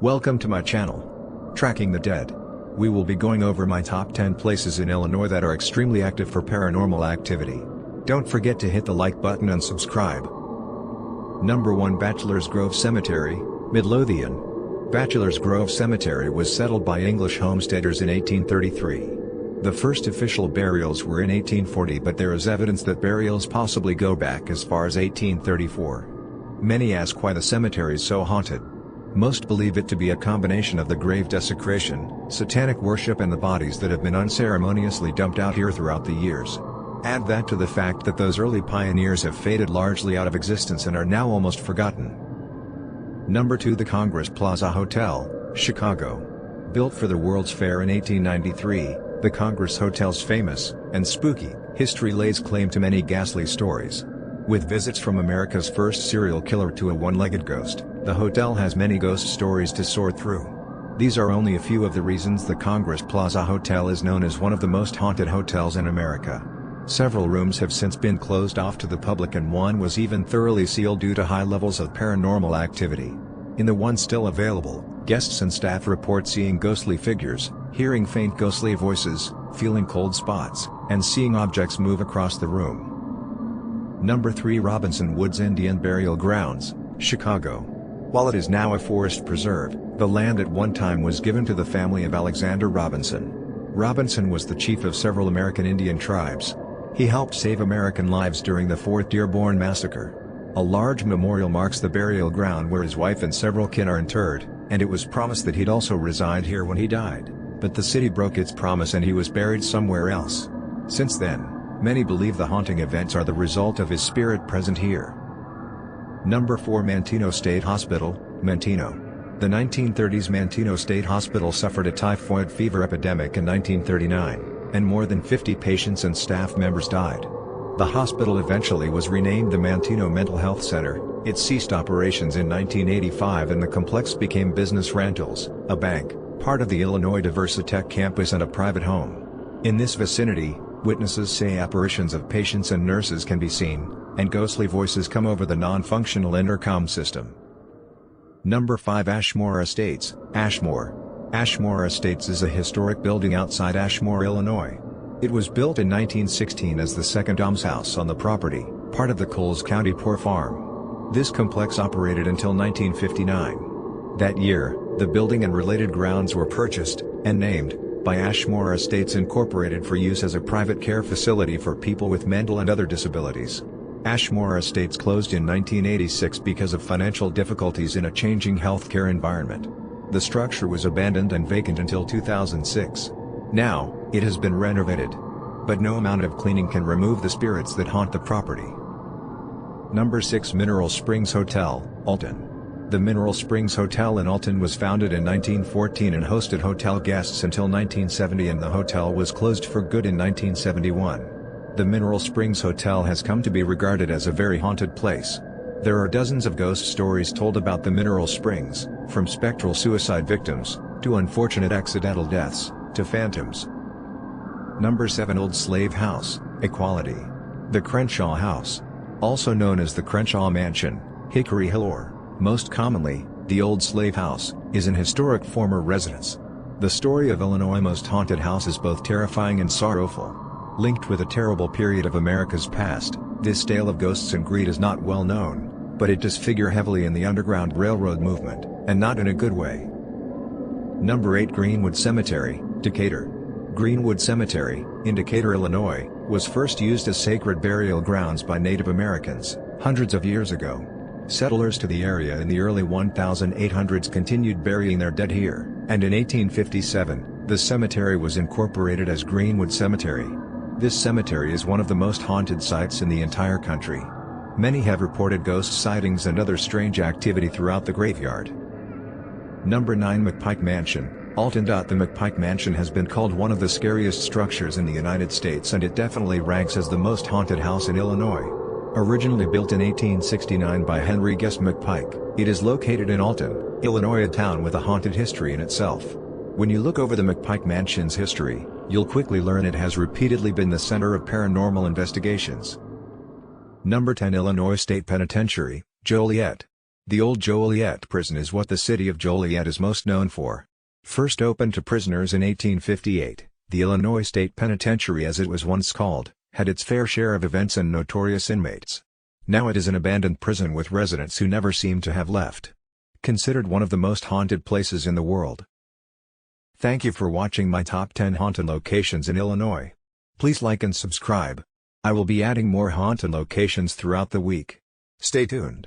Welcome to my channel, Tracking the Dead. We will be going over my top 10 places in Illinois that are extremely active for paranormal activity. Don't forget to hit the like button and subscribe. Number 1, Bachelor's Grove Cemetery, Midlothian. Bachelor's Grove Cemetery was settled by English homesteaders in 1833. The first official burials were in 1840, but there is evidence that burials possibly go back as far as 1834. Many ask why the cemetery is so haunted. Most believe it to be a combination of the grave desecration, satanic worship, and the bodies that have been unceremoniously dumped out here throughout the years. Add that to the fact that those early pioneers have faded largely out of existence and are now almost forgotten. Number 2, the Congress Plaza Hotel, Chicago. Built for the World's Fair in 1893, the Congress Hotel's famous and spooky history lays claim to many ghastly stories. With visits from America's first serial killer to a one-legged ghost, the hotel has many ghost stories to sort through. These are only a few of the reasons the Congress Plaza Hotel is known as one of the most haunted hotels in America. Several rooms have since been closed off to the public, and one was even thoroughly sealed due to high levels of paranormal activity. In the one still available, guests and staff report seeing ghostly figures, hearing faint ghostly voices, feeling cold spots, and seeing objects move across the room. Number 3, Robinson Woods Indian Burial Grounds, Chicago. While it is now a forest preserve, the land at one time was given to the family of Alexander Robinson. Robinson was the chief of several American Indian tribes. He helped save American lives during the Fourth Dearborn Massacre. A large memorial marks the burial ground where his wife and several kin are interred, and it was promised that he'd also reside here when he died. But the city broke its promise and he was buried somewhere else. Since then, many believe the haunting events are the result of his spirit present here. Number 4, Manteno State Hospital, Manteno. The 1930s Manteno State Hospital suffered a typhoid fever epidemic in 1939, and more than 50 patients and staff members died. The hospital eventually was renamed the Manteno Mental Health Center. It ceased operations in 1985 and the complex became business rentals, a bank, part of the Illinois Diversitech campus, and a private home. In this vicinity, witnesses say apparitions of patients and nurses can be seen, and ghostly voices come over the non-functional intercom system. Number 5, Ashmore Estates, Ashmore. Ashmore Estates is a historic building outside Ashmore, Illinois. It was built in 1916 as the second almshouse on the property, part of the Coles County Poor Farm. This complex operated until 1959. That year, the building and related grounds were purchased, and named, by Ashmore Estates Incorporated for use as a private care facility for people with mental and other disabilities. Ashmore Estates closed in 1986 because of financial difficulties in a changing healthcare environment. The structure was abandoned and vacant until 2006. Now, it has been renovated. But no amount of cleaning can remove the spirits that haunt the property. Number 6, Mineral Springs Hotel, Alton. The Mineral Springs Hotel in Alton was founded in 1914 and hosted hotel guests until 1970, and the hotel was closed for good in 1971. The Mineral Springs Hotel has come to be regarded as a very haunted place. There are dozens of ghost stories told about the Mineral Springs, from spectral suicide victims, to unfortunate accidental deaths, to phantoms. Number 7, Old Slave House, Equality. The Crenshaw House, also known as the Crenshaw Mansion, Hickory Hill, or, most commonly, the Old Slave House, is an historic former residence. The story of Illinois' most haunted house is both terrifying and sorrowful. Linked with a terrible period of America's past, this tale of ghosts and greed is not well known, but it does figure heavily in the Underground Railroad movement, and not in a good way. Number 8, Greenwood Cemetery, Decatur. Greenwood Cemetery, in Decatur, Illinois, was first used as sacred burial grounds by Native Americans, hundreds of years ago. Settlers to the area in the early 1800s continued burying their dead here, and in 1857, the cemetery was incorporated as Greenwood Cemetery. This cemetery is one of the most haunted sites in the entire country. Many have reported ghost sightings and other strange activity throughout the graveyard. Number 9, McPike Mansion, Alton. The McPike Mansion has been called one of the scariest structures in the United States, and it definitely ranks as the most haunted house in Illinois. Originally built in 1869 by Henry Guest McPike, it is located in Alton, Illinois, a town with a haunted history in itself. When you look over the McPike Mansion's history, you'll quickly learn it has repeatedly been the center of paranormal investigations. Number 10, Illinois State Penitentiary, Joliet. The old Joliet prison is what the city of Joliet is most known for. First opened to prisoners in 1858, the Illinois State Penitentiary as it was once called, had its fair share of events and notorious inmates. Now it is an abandoned prison with residents who never seem to have left. Considered one of the most haunted places in the world. Thank you for watching my top 10 haunted locations in Illinois. Please like and subscribe. I will be adding more haunted locations throughout the week. Stay tuned.